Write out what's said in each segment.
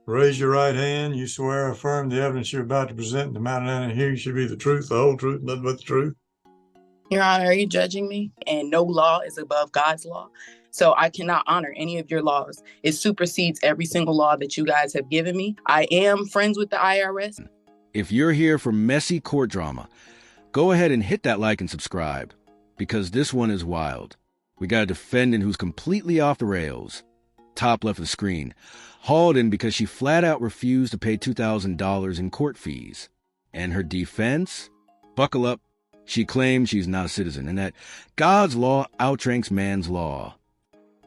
Raise your right hand. You swear or affirm the evidence you're about to present in the matter and hearing should be the truth, the whole truth, nothing but the truth. Your Honor, are you judging me? And no law is above God's law. So I cannot honor any of your laws. It supersedes every single law that you guys have given me. I am friends with the IRS. If you're here for messy court drama, go ahead and hit that like and subscribe, because this one is wild. We got a defendant who's completely off the rails. Top left of the screen. Hauled in because she flat out refused to pay $2,000 in court fees. And her defense? Buckle up. She claims she's not a citizen and that God's law outranks man's law.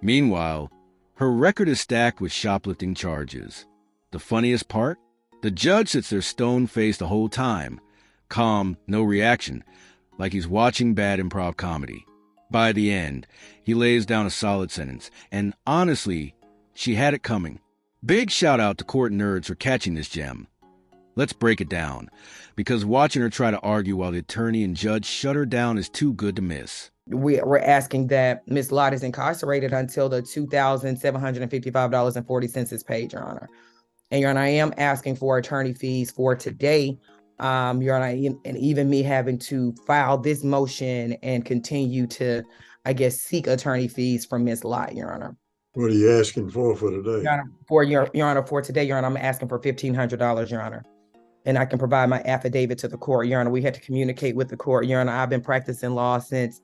Meanwhile, her record is stacked with shoplifting charges. The funniest part? The judge sits there stone-faced the whole time. Calm, no reaction, like he's watching bad improv comedy. By the end, he lays down a solid sentence, and honestly, she had it coming. Big shout out to court nerds for catching this gem. Let's break it down, because watching her try to argue while the attorney and judge shut her down is too good to miss. We're asking that Ms. Lott is incarcerated until the $2,755.40 is paid, Your Honor. And Your Honor, I am asking for attorney fees for today. Your Honor, and even me having to file this motion and continue to, I guess, seek attorney fees from Ms. Lott, Your Honor. What are you asking for today? Your Honor, for today, Your Honor, I'm asking for $1,500, Your Honor. And I can provide my affidavit to the court, Your Honor. We had to communicate with the court, Your Honor. I've been practicing law since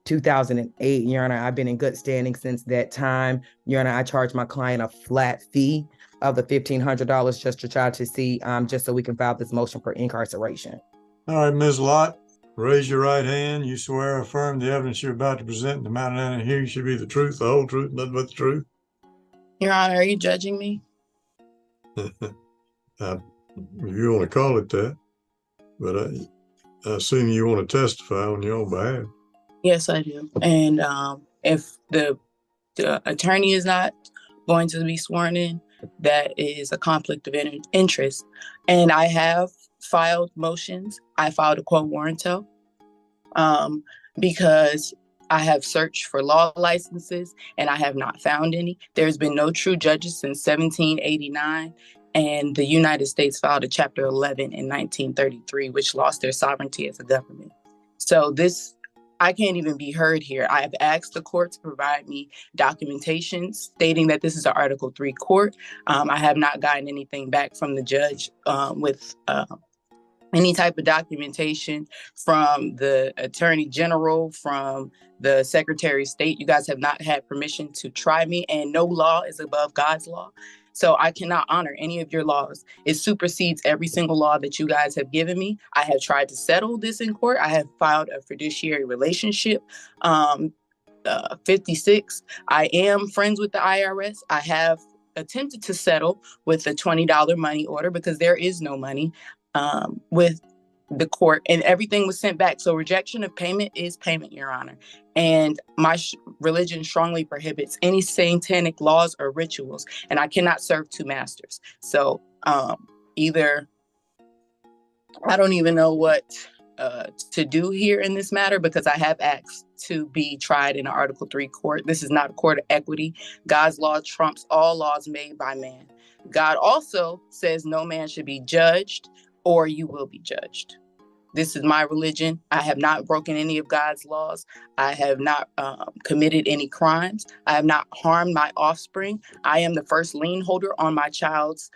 2008, Your Honor. I've been in good standing since that time. Your Honor, I charge my client a flat fee of the $1,500 just to try to see, just so we can file this motion for incarceration. All right, Ms. Lott, raise your right hand. You swear or affirm the evidence you're about to present in the matter and hearing should be the truth, the whole truth, nothing but the truth. Your Honor, are you judging me? If you want to call it that, but I assume you want to testify on your own behalf. Yes, I do. And if the attorney is not going to be sworn in, that is a conflict of interest. And I have filed motions. I filed a quo warranto because I have searched for law licenses and I have not found any. There's been no true judges since 1789. And the United States filed a Chapter 11 in 1933, which lost their sovereignty as a government. So I can't even be heard here. I have asked the court to provide me documentation stating that this is an Article 3 court. I have not gotten anything back from the judge with any type of documentation from the Attorney General, from the Secretary of State. You guys have not had permission to try me, and no law is above God's law. So I cannot honor any of your laws. It supersedes every single law that you guys have given me. I have tried to settle this in court. I have filed a fiduciary relationship, 56. I am friends with the IRS. I have attempted to settle with a $20 money order because there is no money with the court, and everything was sent back. So rejection of payment is payment, Your Honor. And my religion strongly prohibits any satanic laws or rituals, and I cannot serve two masters. So either I don't even know what to do here in this matter, because I have asked to be tried in an Article 3 court. This is not a court of equity. God's law trumps all laws made by man. God also says no man should be judged, or you will be judged. This is my religion. I have not broken any of God's laws. I have not committed any crimes. I have not harmed my offspring. I am the first lien holder on my child's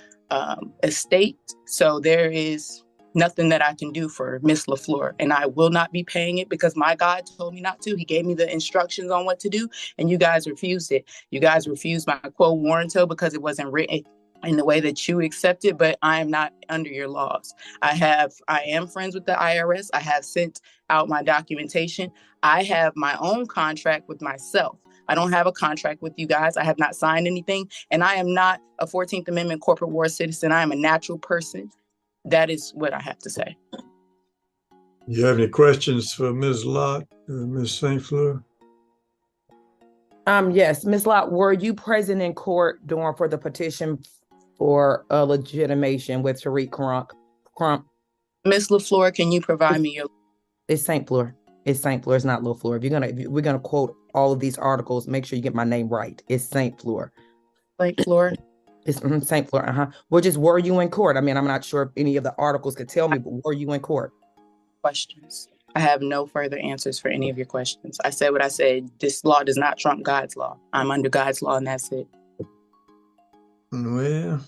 estate. So there is nothing that I can do for Miss LaFleur, and I will not be paying it because my God told me not to. He gave me the instructions on what to do, and you guys refused it. You guys refused my quo warranto because it wasn't written in the way that you accepted, but I am not under your laws. I am friends with the IRS. I have sent out my documentation. I have my own contract with myself. I don't have a contract with you guys. I have not signed anything, and I am not a 14th Amendment corporate war citizen. I am a natural person. That is what I have to say. You have any questions for Ms. Lott, Ms. St. Fleur? Yes, Ms. Lott, were you present in court for the petition for a legitimation with Tariq Crump? Ms. LaFleur, can you provide me your... It's St. Fleur. It's St. Fleur. It's not LaFleur. If we're gonna quote all of these articles, make sure you get my name right. It's St. Fleur. St. Fleur? It's St. Fleur. Well, just were you in court? I mean, I'm not sure if any of the articles could tell me, but were you in court? Questions. I have no further answers for any of your questions. I said what I said. This law does not trump God's law. I'm under God's law, and that's it. Well,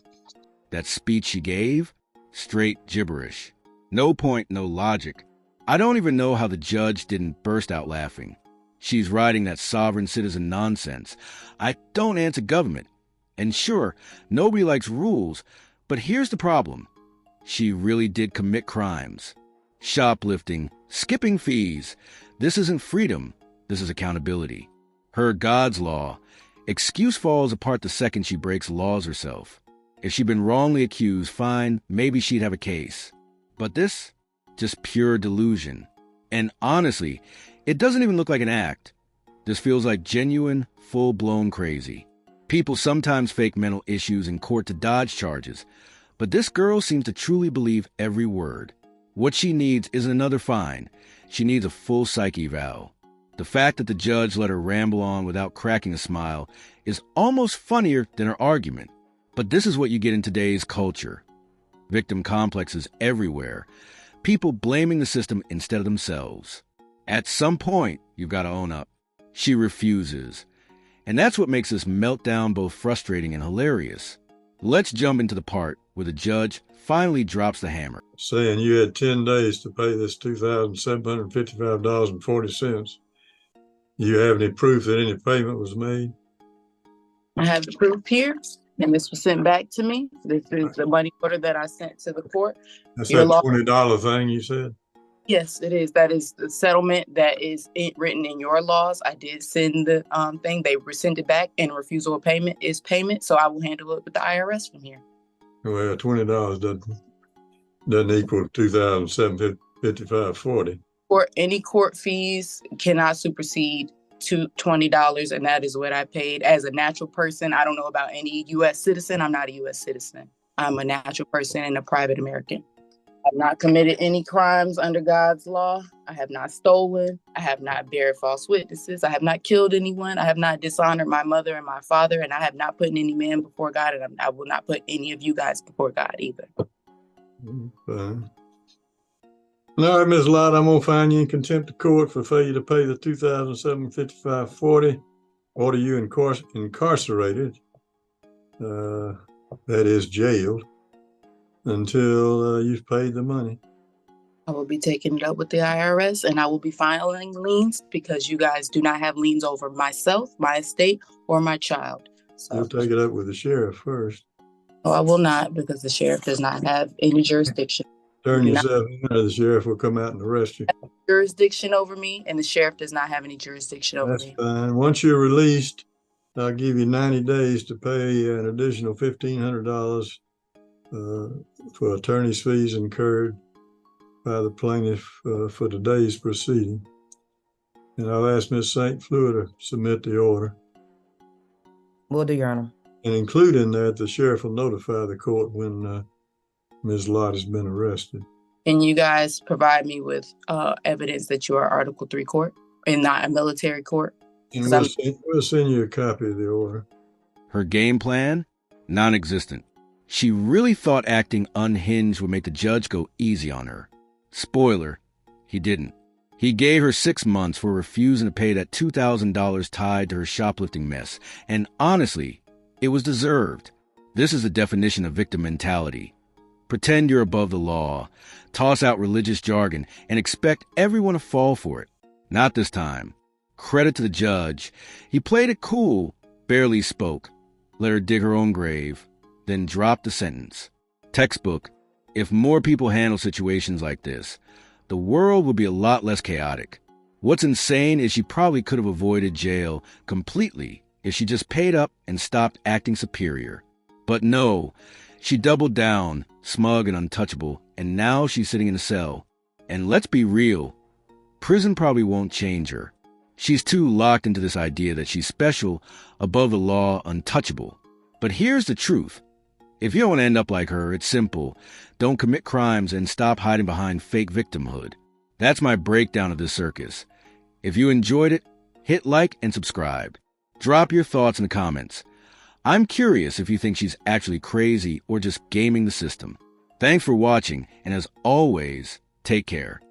That speech she gave? Straight gibberish. No point, no logic. I don't even know how the judge didn't burst out laughing. She's riding that sovereign citizen nonsense. I don't answer government. And sure, nobody likes rules, but here's the problem. She really did commit crimes. Shoplifting, skipping fees. This isn't freedom. This is accountability. Her God's law. Excuse falls apart the second she breaks laws herself. If she'd been wrongly accused, fine, maybe she'd have a case. But this? Just pure delusion. And honestly, it doesn't even look like an act. This feels like genuine, full-blown crazy. People sometimes fake mental issues in court to dodge charges, but this girl seems to truly believe every word. What she needs isn't another fine. She needs a full psyche eval. The fact that the judge let her ramble on without cracking a smile is almost funnier than her argument. But this is what you get in today's culture. Victim complexes everywhere. People blaming the system instead of themselves. At some point, you've got to own up. She refuses. And that's what makes this meltdown both frustrating and hilarious. Let's jump into the part where the judge finally drops the hammer. saying you had 10 days to pay this $2,755.40. You have any proof that any payment was made? I have the proof here, and this was sent back to me. This is the money order that I sent to the court. That's Your that law- $20 thing you said? Yes, it is. That is the settlement that is written in your laws. I did send the thing. They sent it back, and refusal of payment is payment. So I will handle it with the IRS from here. Well, $20 doesn't equal $2,755.40. Or any court fees cannot supersede to $20, and that is what I paid as a natural person. I don't know about any U.S. citizen. I'm not a U.S. citizen. I'm a natural person and a private American. I've not committed any crimes under God's law. I have not stolen. I have not bared false witnesses. I have not killed anyone. I have not dishonored my mother and my father, and I have not put any man before God, and I will not put any of you guys before God either. Fine. All right, Ms. Lott, I'm going to find you in contempt of court for failure to pay the $2,755.40. Order you incarcerated, that is jailed, until you've paid the money. I will be taking it up with the IRS, and I will be filing liens because you guys do not have liens over myself, my estate, or my child. So You'll take it up with the sheriff first. no, I will not, because the sheriff does not have any jurisdiction. Turn yourself in, or the sheriff will come out and arrest you. Jurisdiction over me, and the sheriff does not have any jurisdiction over That's me. fine. Once you're released, I'll give you 90 days to pay an additional $1,500 for attorney's fees incurred by the plaintiff for today's proceeding. And I'll ask Ms. St. Fleur to submit the order. Will do, Your Honor. And include in that, the sheriff will notify the court when Ms. Lott has been arrested. Can you guys provide me with evidence that you are Article 3 court and not a military court? And we'll send you a copy of the order. Her game plan? Non-existent. She really thought acting unhinged would make the judge go easy on her. Spoiler, he didn't. He gave her 6 months for refusing to pay that $2,000 tied to her shoplifting mess. And honestly, it was deserved. This is the definition of victim mentality. Pretend you're above the law, toss out religious jargon, and expect everyone to fall for it. Not this time. Credit to the judge. He played it cool, barely spoke, let her dig her own grave, then dropped the sentence. Textbook. If more people handle situations like this, the world would be a lot less chaotic. What's insane is she probably could have avoided jail completely if she just paid up and stopped acting superior. But no, she doubled down, smug and untouchable, and now she's sitting in a cell. And let's be real, prison probably won't change her. She's too locked into this idea that she's special, above the law, untouchable. But here's the truth. If you don't want to end up like her, it's simple. Don't commit crimes and stop hiding behind fake victimhood. That's my breakdown of this circus. If you enjoyed it, hit like and subscribe. Drop your thoughts in the comments. I'm curious if you think she's actually crazy or just gaming the system. Thanks for watching, and as always, take care.